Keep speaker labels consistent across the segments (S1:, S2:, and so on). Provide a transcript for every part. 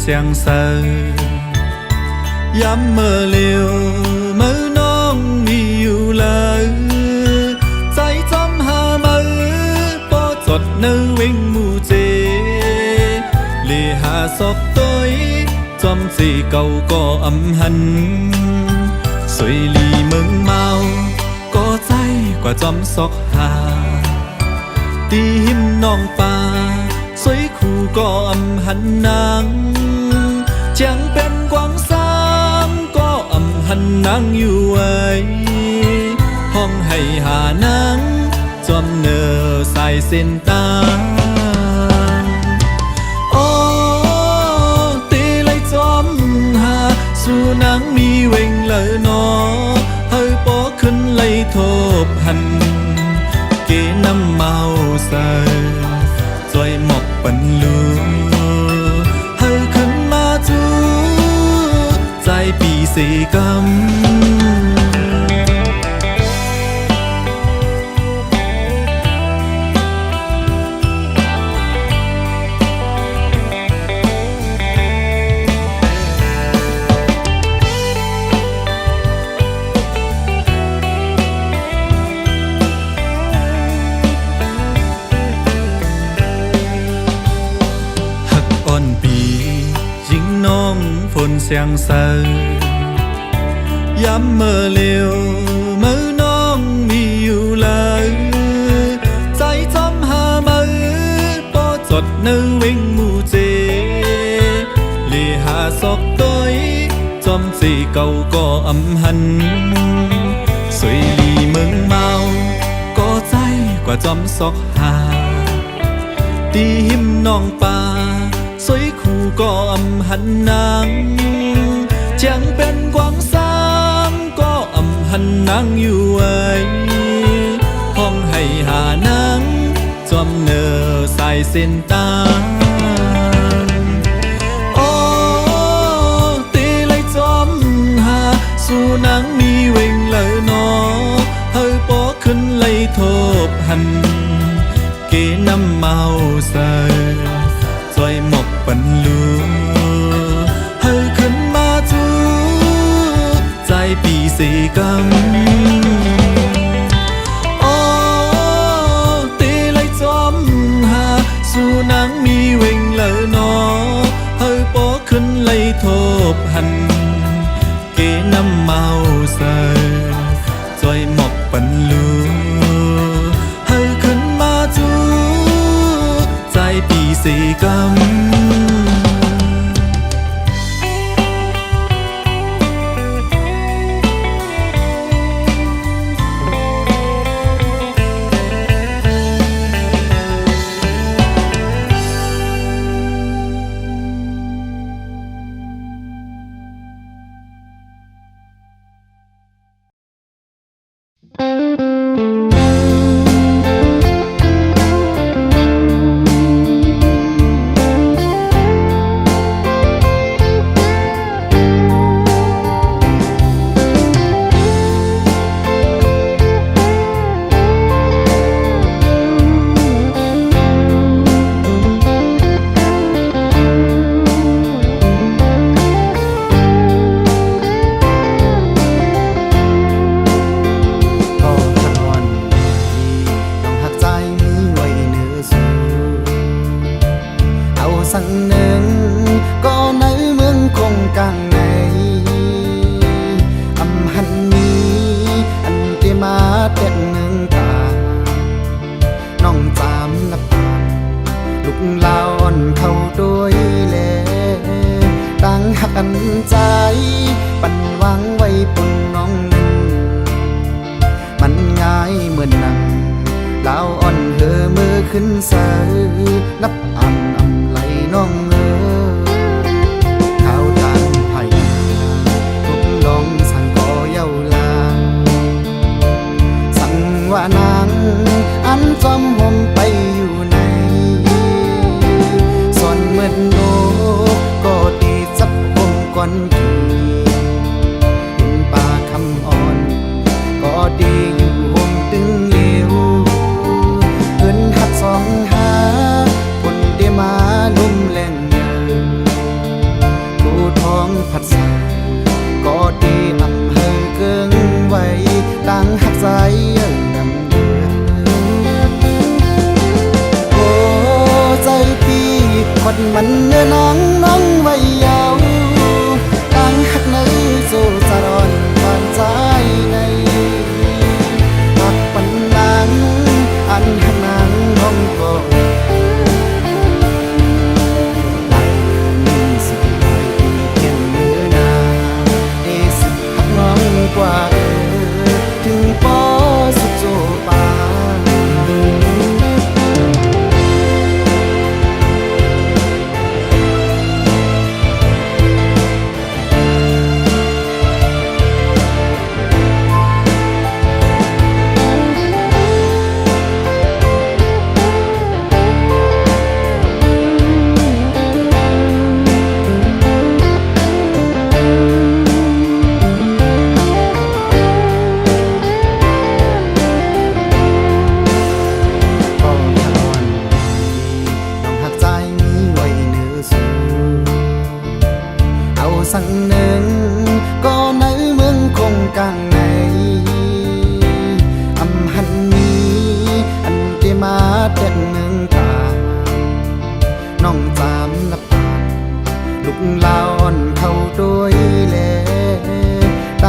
S1: sáng sờ dám mơ liều mơ non mi yêu lời trái chấm hà mơ bỏ giọt nơi vinh mù chê lìa hạ sọc tôi chấm gì cầu có âm hận suy lì mừng mau có trái quả chấm sọc hà tim non pa suy khu có âm hận nắng chẳng bên quang sáng có âm hận nắng yêu ấy hong hay hà nắng chom nở sai xin ta ô tê lấy chom hà su nắng mi quên lời nó hơi bỏ khấn lấy thộp hành kế năm màu sờ rồi mọc bẩn lúa hơi khấn ma chú dài bị xì căm sáng sờ dám mơ liều mơ non mi yêu lời trái chấm hà mơ bỏ giọt nơi vinh mù chê lìa hạ sọc tôi chấm gì cầu có âm hận suy lì mừng mau có trái quả chấm sọc hà tim non pa suy khu có âm hận nắng chẳng bên quang sáng có âm hận nắng yêu ấy hong hay hà nắng chom nở sai xin ta ô tê lấy chom hà su nắng mi quên lời nó hơi bỏ khấn lấy thộp hành kế năm màu sờ rồi mọc bẩn lúa hơi khấn ma chú dài bị xì căm ô tê lấy chom hà su nắng mi quên lời nó hơi bỏ khấn lấy thộp hành kế năm màu sờ rồi mọc bẩn lúa hơi khấn ma chú dài bị xì căm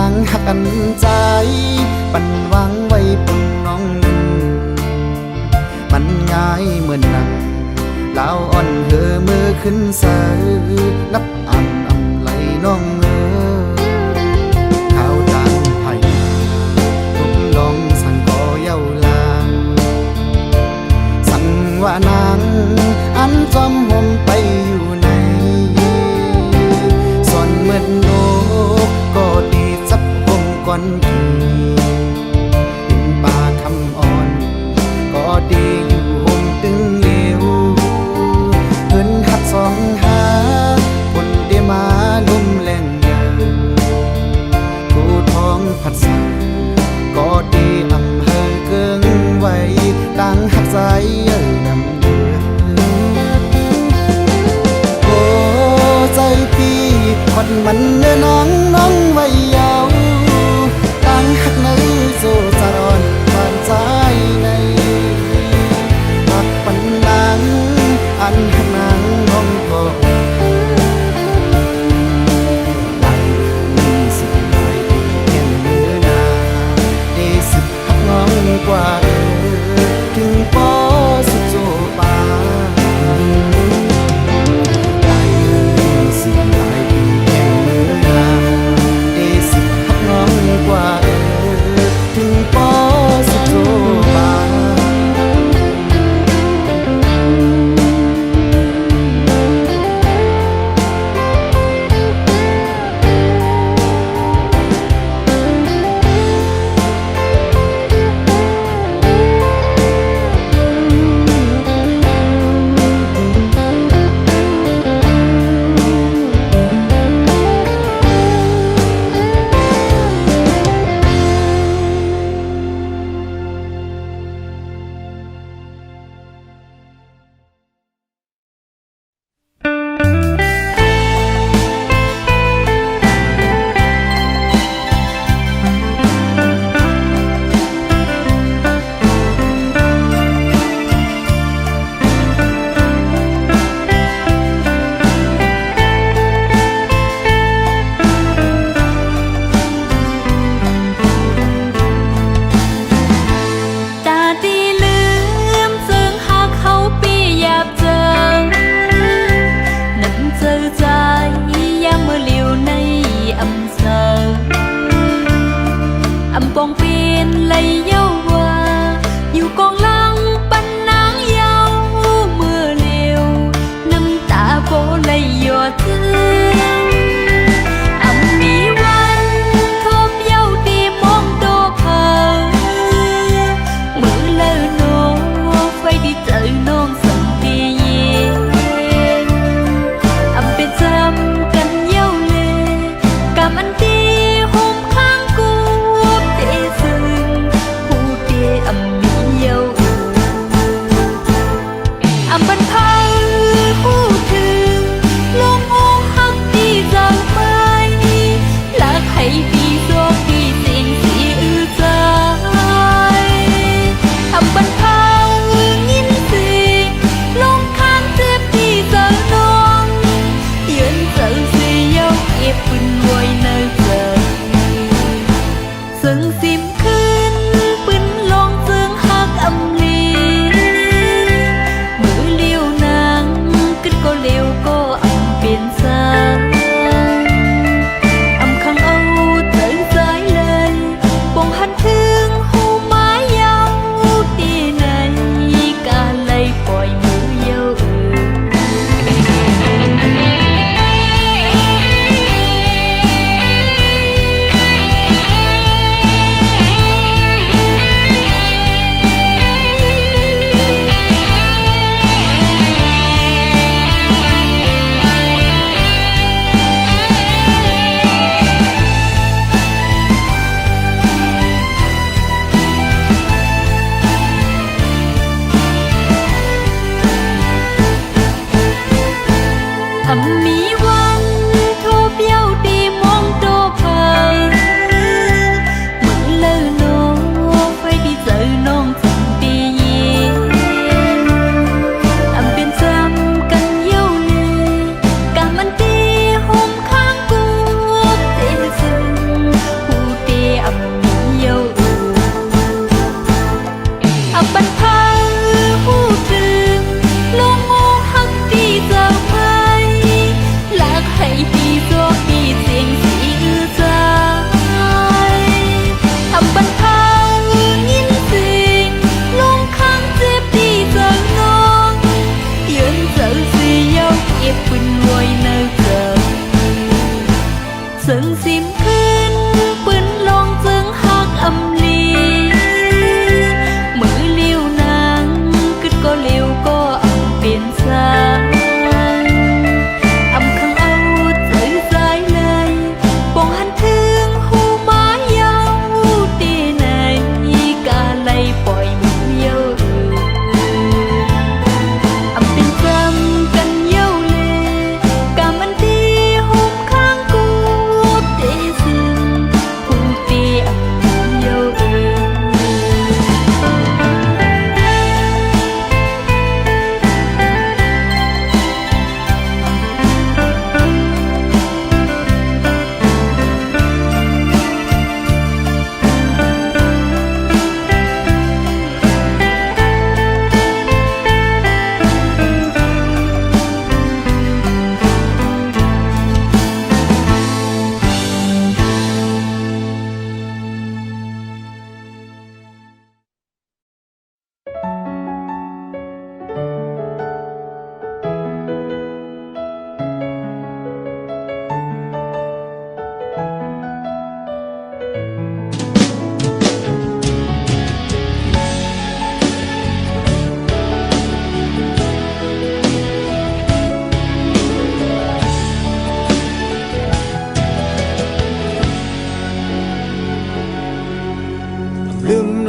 S2: ต่างหักกันใจปันวางไว้ปุ่นน้องหนึ่งมันง่ายเหมือนหนังลาวอ่อนเธอมือขึ้นเสือนับอ่ำอ่ำไหลน้องข้าวต่างไผ่ทุกลองสั่งก่อเย้าลางสั่งว่านางอันจอมห่มไปอยู่ในส่วนเหมือนโลกก็ดีจับห่มก่อนทีเห็นป่าคำอ่อนก็ดีอยู่ห่มตึงเหลวเพิ่นหักสองหาคนได้มานุ่มแรงเยอะผู้ท้องผัดสาก็ดีอำเภอเกิงไว้ต่างหักใจนำเดือโอ้ใจพี่คนมันเนื้อน้องน้องไว้ยาวต่างหักในโซจารอนผ่านใจในหักปันนังอันหักนางน้องก็หลังมีสิ่งใดเห็นมือน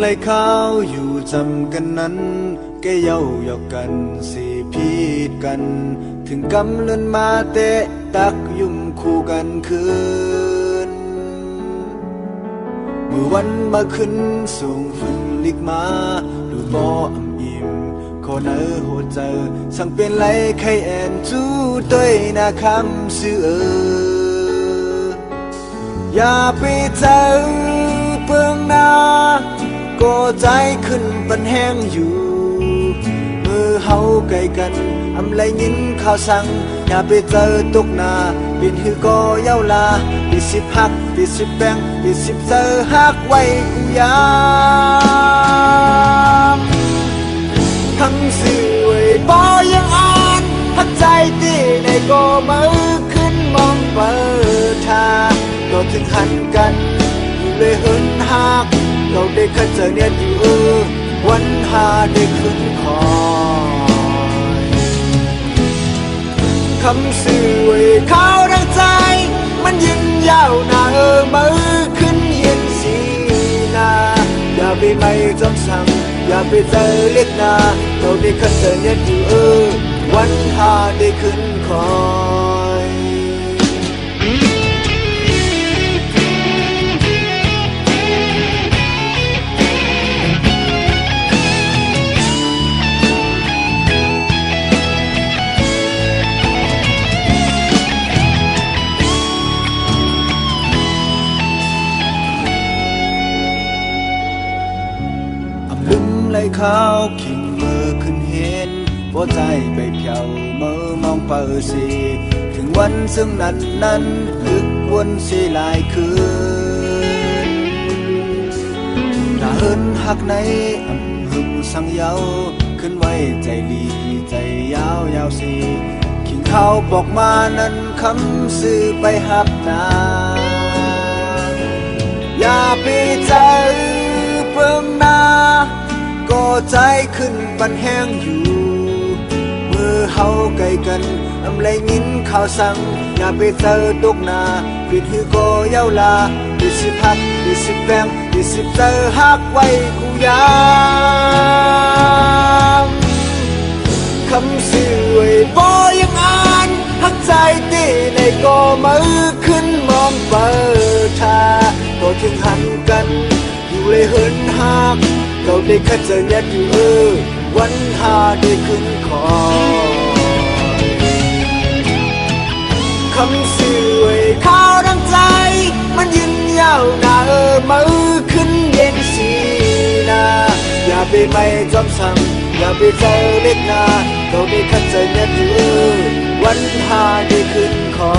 S2: ไหลข้าวอยู่จำกันนั้นแกเย้าหยอกกันสิพีดกัน ถึงกำเลินมาเตะตักยุ่มคู่กันคืนเมื่อวันมาขึ้นสูงฝนลิกมาดูบ่อำอิ่มขอเนอโหดเจอสั่งเป็นไรใครแอนจู้ต้วยนาคำซื้ออย่าไปเจอเปืองนาก็ใจขึ้นบันแห้งอยู่มือเฮาไกลกันอำไรยินข่าวสั่งอย่าไปเจอตกนาบินหือก็เย้าลาปิดสิบหักปิดสิบแบงปิดสิบเจอหักไว้กูยามทั้งสื่อไว้บ่ยังอ่านหักใจที่ในก็มือขึ้นมองเปิดทางก็ถึงหันกันอยู่เลยเหินหักเราได้คัดเจอเนี่ยอยู่วันหาได้ขึ้นคอยคำสื่อไว้ข้าวดังใจมันยินยาวหนามือขึ้นเย็นสีนาอย่าไปไม่จำสั่งอย่าไปเจอเล็กนาเราได้คัดเจอเนี่ยอยู่วันหาได้ขึ้นคอยไหลข้าวขิงมือขึ้นเห็นหัวใจไปเพียวมือมองเปิดสีถึงวันซึ่งนั้นลึกวนสีลายคืนถ้าเหินหักในอำหึงสั่งเยาขึ้นไว้ใจลีใจยาวสีขิงข้าวบอกมานั้นคำสื่อไปหับนาอย่าไปใจเพิ่งนาก็ใจขึ้นบันแห้งอยู่มือเฮาไกลกันอำไรยินข่าวสั่งอย่าไปเจอตกนาปิดหือก็เย้าลาปิดสิบหักปิดสิบแบงปิดสิบเจอหักไว้กูยามคำสื่อไว้บ่ยังอ่านหักใจตีในก็มือขึ้นมองเปิดทาก็ถึงหันกันอยู่เลยเหินหักเราได้คัดเจอเนี่ยอยู่วันหาได้ขึ้นคอยคำสื่อไว้ข้าวดังใจมันยินยาวหนามือขึ้นเย็นสีนาอย่าไปไม่จอมสั่งอย่าไปเจอเล็กนาเราได้คัดเจอเนี่ยอยู่วันหาได้ขึ้นคอ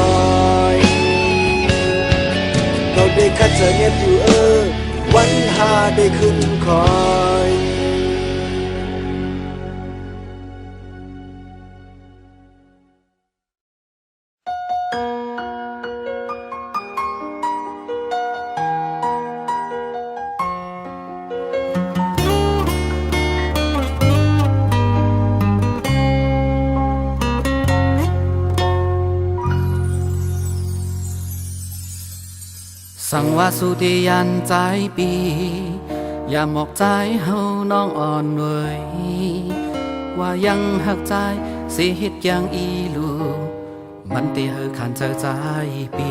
S2: ยเราได้คัดเจอเนี่ยอยู่วันหาได้ขึ้นคอย
S1: สั่งว่าสุติยันใจปีอย่าหมอกใจเฮาน้องอ่อนเว้ยว่ายังหักใจสิเฮ็ดอย่างอีลูมันเตเฮอขันเจอใจปี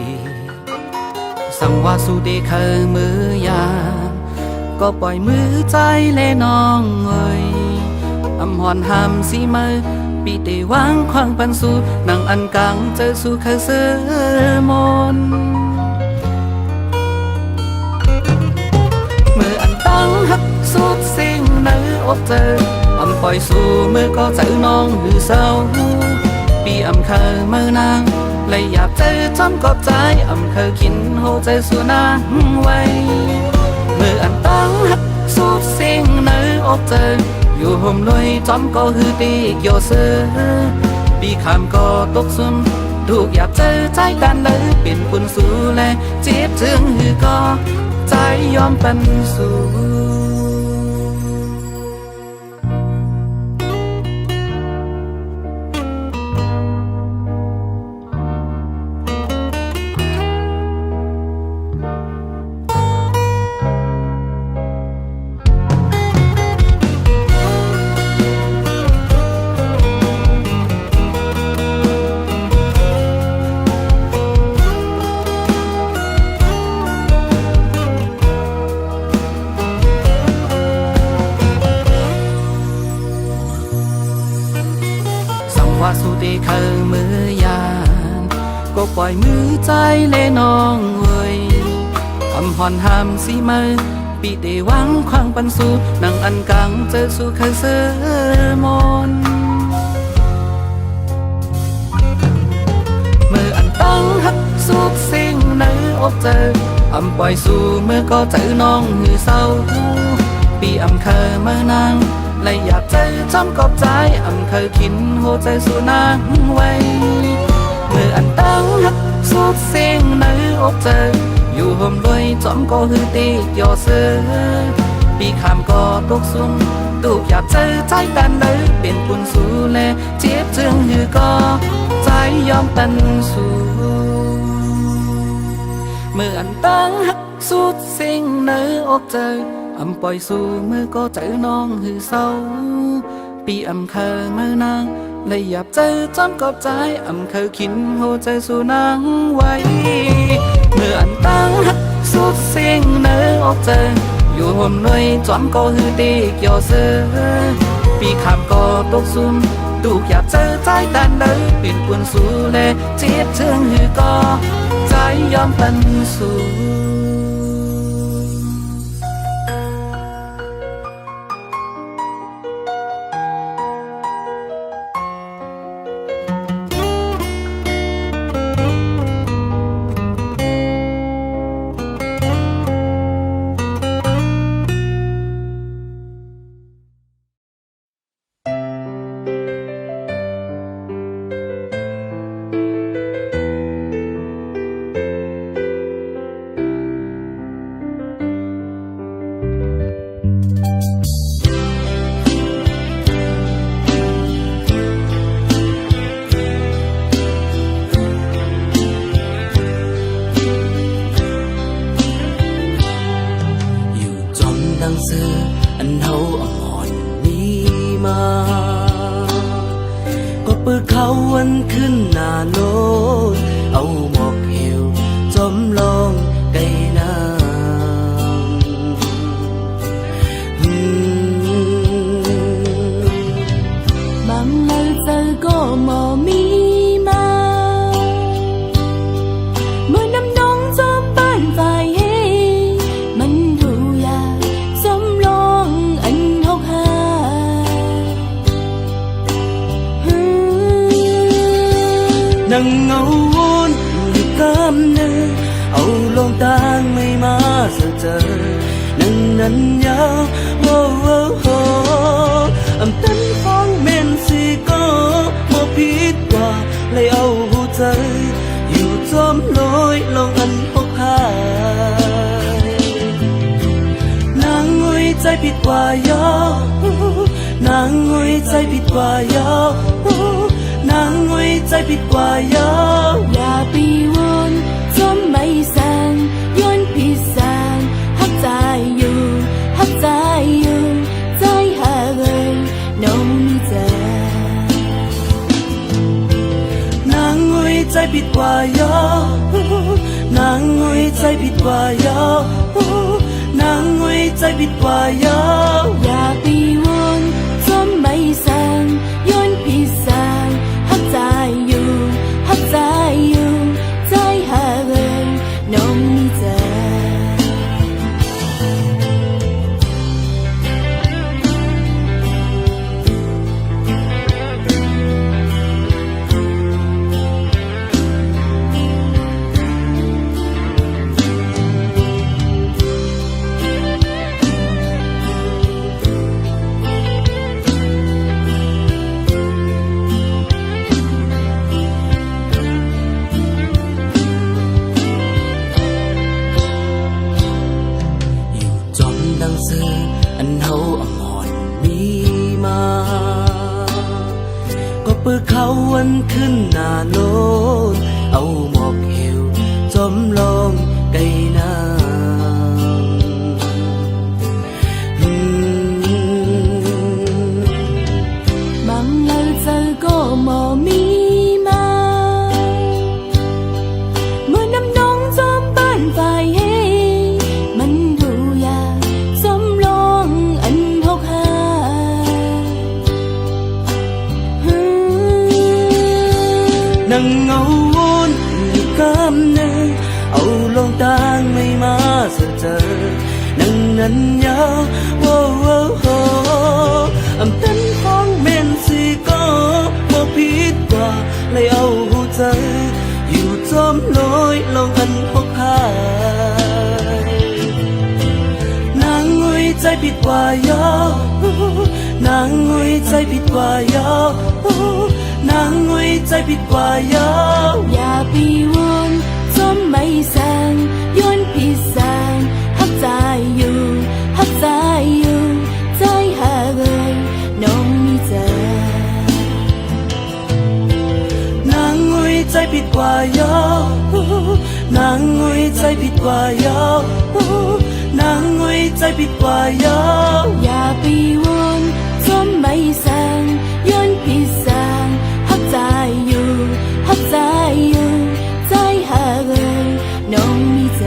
S1: สั่งว่าสุติเคยมือยามก็ปล่อยมือใจเลน้องเอ้ยอำหอนห้ามสิมือปีเตวางควางปันสู่นั่งอันกังเจอสู่เคยเสือมนตั้งหักสุดสิ่งในอกเจออำปล่อยสู่มือก็เจอน้องหรือเศร้าปีอำเคยมือนางเลยอยากเจอจอมกอบใจอำเคยกินโหใจสู่นางไว้มืออันตั้งหักสุดสิ่งในอกเจออยู่ห่มลอยจอมก็ฮือตีกโยเสือปีคำก็ตกซุ่มถูกอยากเจอใจกันเลยเป็นปุ่นสู่แลเจ็บจึงฮือก็ใจยอมเป็นสู่
S2: ค
S3: ล่อยมือใจเล่น้องเว้ยคำหอนหามสีมือปีเดหวังควางปันสู่นังอันกังเจอสู่เคยเสือมนเมื่ออันตั้งฮักสุดสิ่งในอกเจออำปล่อยสู่เมื่อก็เจอน้องหือเศร้าปีอำเคยเมื่อนางและอยากเจอจอมกอบใจอำเคยคินโหใจสู่นางไว้เมื่ออันตั้งฮักสุดสิ่งในอกเจออยู่ห่มรวยจอมก็ฮือตียอเสือปีขามก็ตกซุ่มตูกอยากเจอใจตันเลยเป็นปุ่นสู่แลเจ็บจึงฮือก็ใจยอมตันสู่เมื่ออันตั้งฮักสุดสิ่งในอกเจออำปล่อยสู่เมื่อก็เจอน้องหือเศร้าปีอำเคยเมื่อนางเลยอยากเจอจอมกอบใจอำเคยคินโหใจสู่นางไว้เมื่ออันตั้งฮักสุดสิ่งในอกเจออยู่ห่มหน่วยจอมก็ฮือตีกยอเสือปีขามก็ตกซุ่มตูกอยากเจอใจตันเลยเป็นปุ่นสู่แลเจ็บเชิงฮือก็ใจยอมตันสู่อันเฮาอ่อนนี้มาก็เปิดเขาวันขึ้นหน้าโน้นเอาหมอกเหวจอมลองไกลน้ำบางเลยเจอก็มอมีมาเมื่อน้ำน้องจอมบ้านฝ่ายนั่งเงาวนอยู่กำเนิดเอาลงตางไม่มาเจอนั่งนั้นยาวโอ้โอ้โอ้อำตันฟังเมนสิก็บ่ผิดว่าเลยเอาหัวใจอยู่จอมลอยลงอันหกหายนางงวยใจผิดกว่ายอนางงวยใจผิดกว่ายอนางงวยใจผิดกว่ายออย่าไปวนจมไม่แสงย้อนผิดแสงหักใจอยู่หักใจอยู่ใจหาเลยน้องมีใจนางงวยใจผิดกว่ายอนางงวยใจผิดกว่ายอนางงวยใจผิดกว่ายออย่าไปวนจมไม่แสงย้อนผิดแสงหักใจอยู่หักใจอยู่ใจหาเลยน้องมีใจอันเฮาอ่อนมีมาก็เปิดเขาวันขึ้นหน้าโน้นเอาหมอกเหวจอมลองไกลน้ำบางเลยเจอก็มอมีมาเมื่อน้ำน้องจอมบ้านฝ่ายนั่งเงาวนอยู่ก เจอนั้นยาวโอ้โอ้โอ้อำเป็นของเมนสิก็บ่ผิดกว่าเลยเอาหูใจอยู่จอมน้อยลองอันหกหายนางงุยใจผิดกว่ายอนางงุยใจผิดกว่ายอนางงุยใจผิดกว่ายอ
S4: อย่าไปวนจมไม่แสงย้อนพี่แสงหักใจอยู่หักใจอยู่ใจหาเลยน้องมีเจ
S3: นางงุยใจผิดกว่ายอนางงุยใจผิดกว่ายอนางงุยใจผิดกว่ายอ
S4: อย่าไปวนจมไม่แสงย้อนพี่แสงหักใจอยู่หักใจอยู่ใจหาเลยน้องมีเจ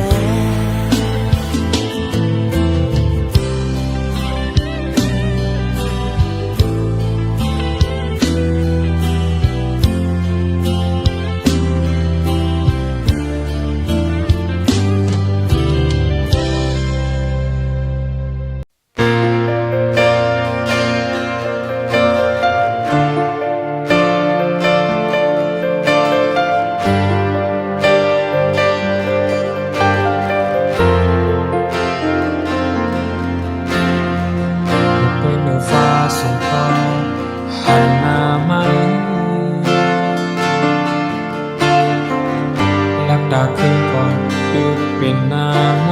S5: เป็นเนื้อฟ้าส่งฟ้าหันมาไหมลับตาขึ้นก่อนดูเป็นหน้าไหม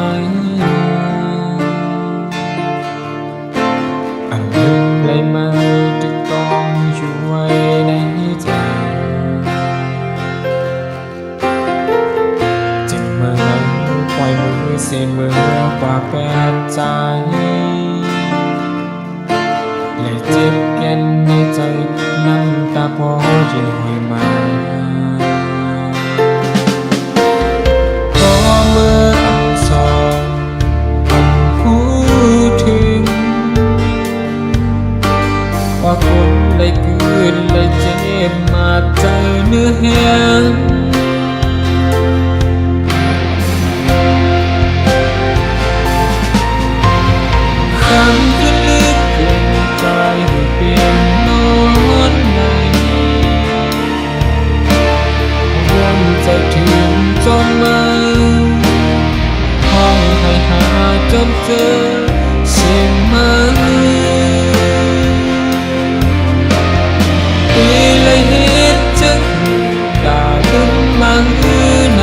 S5: อันลึกเลยมาจะต้องอยู่ไว้ในใจจึงเมื่อนั้นปล่อยมือเสียมือกว่าแปดใจเลยเจ็บแก่นในใจน้ำตาพอเย็นหอยมาพอเมื่ออับสอนพูดถึงว่าคนเลยคืนเลยเจ็บมาใจเนื้อแห้งคำที่ลึกเกินใจให้เปลี่ยนนอนในวนใจถึงจนมาห้องให้หาจนเจอเสียงมาปีเลยเหตุจึงด่าขึ้นมาใน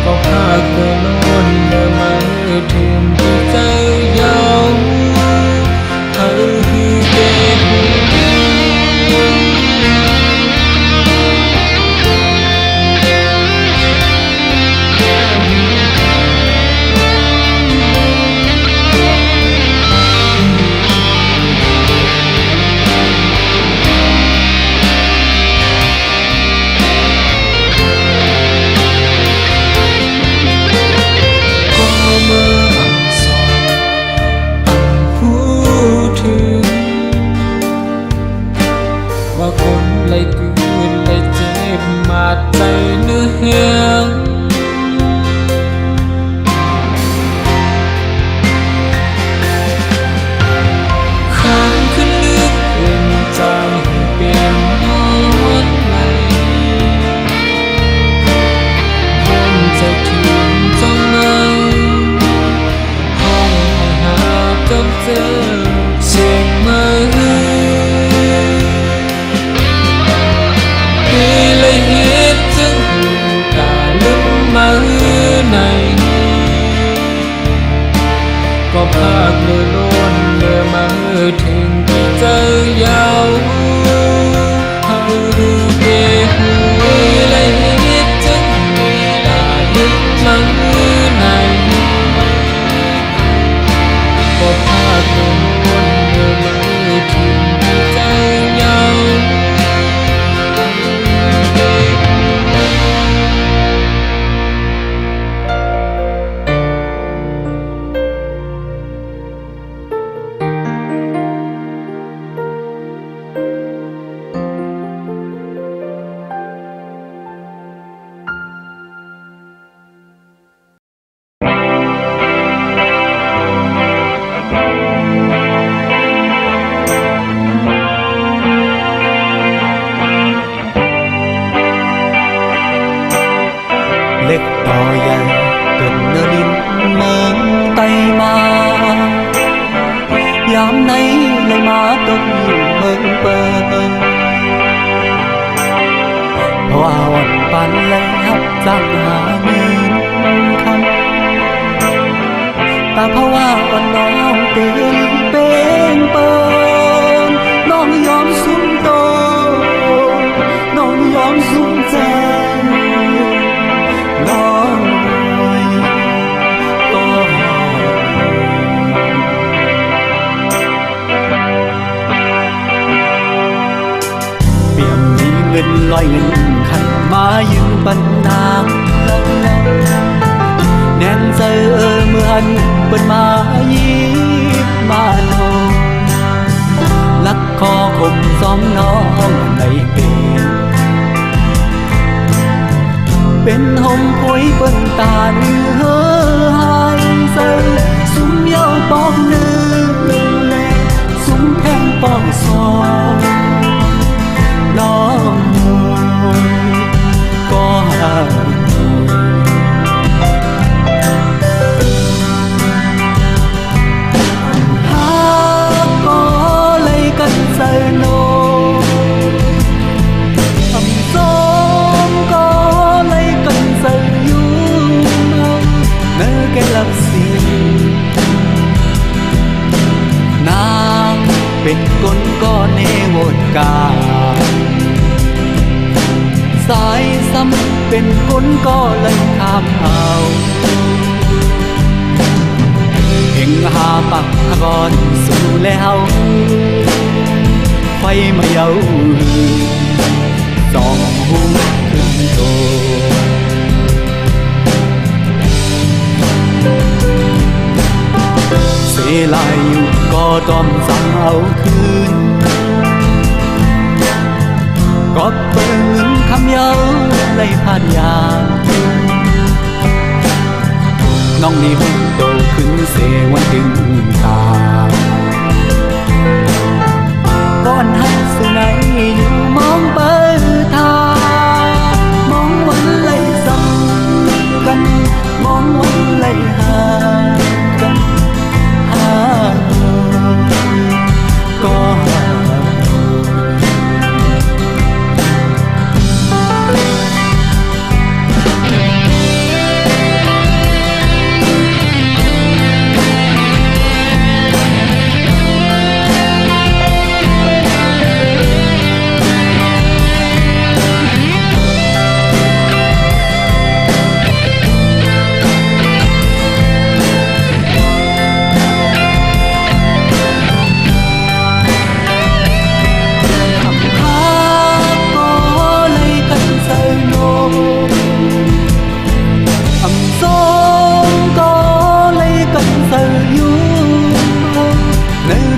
S5: ก็พาเกินล้นเดินมาถึงที่ใจยาวเธอคือเด็กว่าคนเลยคืนเลยเจ็บมาใจเนื้อแห้งข้างขึ้นลึกเกินใจให้เปลี่ยนนอนไหลวนใจถึงจนมาห้องให้หาจนเจอเสียงมาเหตุจึงกาลึกมาในก็พากเรือล้นเรือมาถึงที่เจอยาวเฮาดูเกหูเลยเหตุจึงกาลึกมาในก็พากเรือล้นเรือมาถึงที่เจอยาว
S3: งเปิดเพราะว่าวันปันเลยหับจังหาเงินคำตาเพราะว่าวันน้องเป็นเปินน้องยอมสุมโตน้องยอมสุมใจน้องก็เปี่ยมมีเงินลอยเงินขันมายืมปันนางแน่นใจเมื่อหันเปิดมายิบมาโนลักคอคมซ้อมน้องในเกณฑ์เป็นหมผุยเปิ้นตาเนื้อหายใจสุมเย้าปอกเนื้อแลสุมแทงปอกซองน้องก็หาโนทำซ้อมก็เลยกันใส่อยู่เนื้อแกลับสินางเป็นคนก็เนวดกาสายซ้ำเป็นคนก็เลยข้ามเอาเอ็งหาปักก่อนสู่แล้วไฟมาเย้าสองหูขึ้นโตเสียลายอยู่ก็ต้องสั่งเอาคืนก็เปิดเงินคำเย้าเลยผ่านยาน้องนี่หุ่นโตขึ้นเสวันถึงตาก่อนหักสุนัยอยู่มองเปิดทามองวันไหลซ้ำกันมองวันไหลห่างกันหาก็หา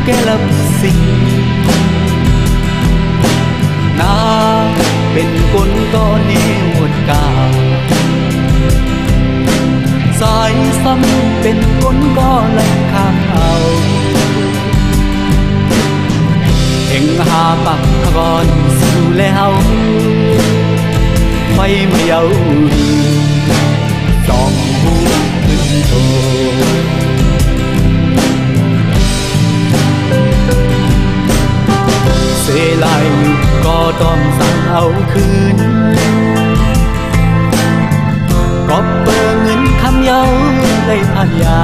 S3: แกลับสิ่งนาเป็นคนก็เนวดกาสายซ้ำเป็นคนก็ไหลข้ามเอาเอ็งหาปักก่อนสู่แล้วไฟมาเย้าสองหูขึ้นโตเสียลายอยู่ก็ต้องสั่งเอาคืนก็เปิดเงินคำเย้าได้ผ่านยา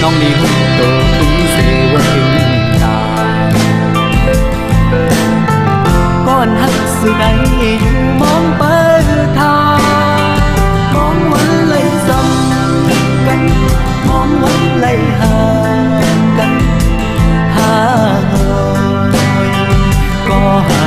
S3: น้องนี่หุ่นโตขึ้นเสวันถึงตาก่อนหักสุนัยอยู่มองเปิดทามองวันไหลซ้ำกันมองวันไหลห่างกันก็หา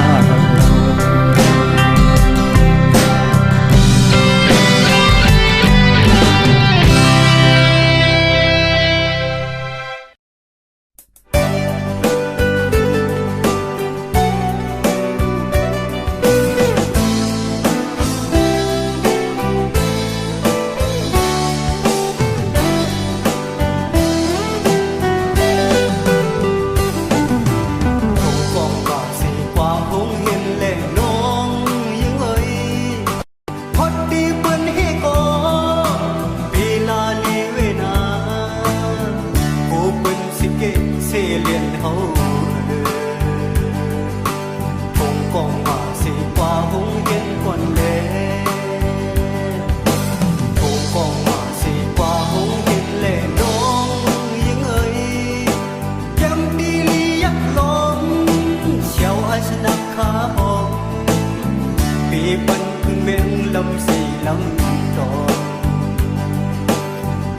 S2: ลำตอน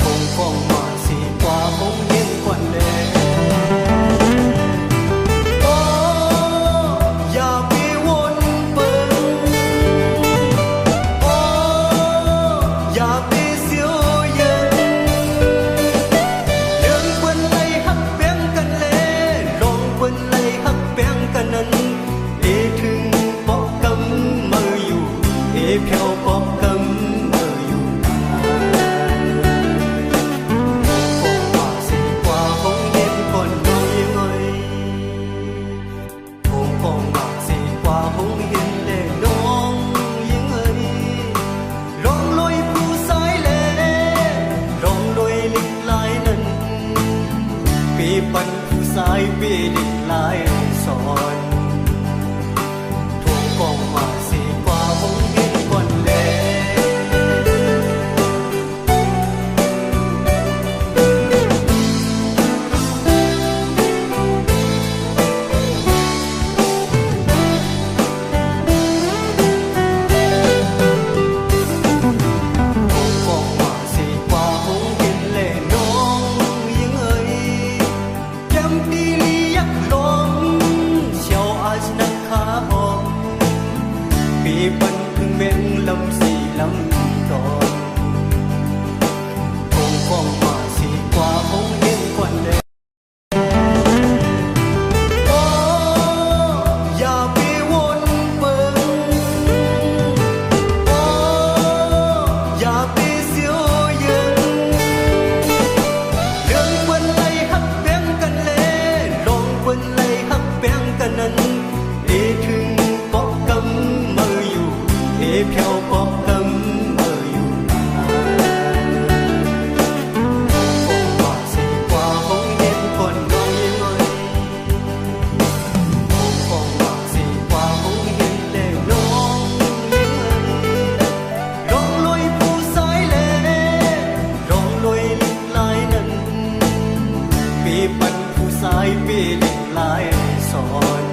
S2: คงฟ้องมาสีกว่าคงเห็นควันแดงโอ้อย่าไปวนเปิงโอ้อย่าไปเสียวเย็นเรื่องเปิ้นไล่ฮักแป้งกันแลลองเปิ้นไล่ฮักแป้งกันนั้นถึงปอกกำมืออยู่เพียวปอกกำมืออยู่คงว่าสิกว่าคงเห็นคนน้อยยังไงคงว่าสิกว่าคงเห็นแต่น้องยังไงร้องลอยผู้สายแลร้องลอยลิกลายนั้นปีปันผู้สายปีลิกลายสอนคงมาสีกว่าคงเห็นก่อนแลคงมาสีกว่าคงเห็นแลน้องยังเอ่ยจำปีลียักลมเชียวอาชนักขาหอมปีปันถึงเม็นลำสีลำตอนคงมาสีกว่าคงเห็นควันแดงโอ้อย่าไปวนเปิงโอ้อย่าไปเสียวเย็นเรื่องเปิ้นไล่ฮักแป้งกันแลลองเปิ้นไล่ฮักแป้งกันนั้นถึงปอกกำมืออยู่เพียวปอกกำมืออยู่คงว่าสิกว่าคงเห็นคนน้อยยังไงคงว่าสิกว่าคงเห็นแต่น้องยังไงร้องลอยผู้สายแลร้องลอยลิกลายนั้นปีปันผู้สายปีลิกลายสอน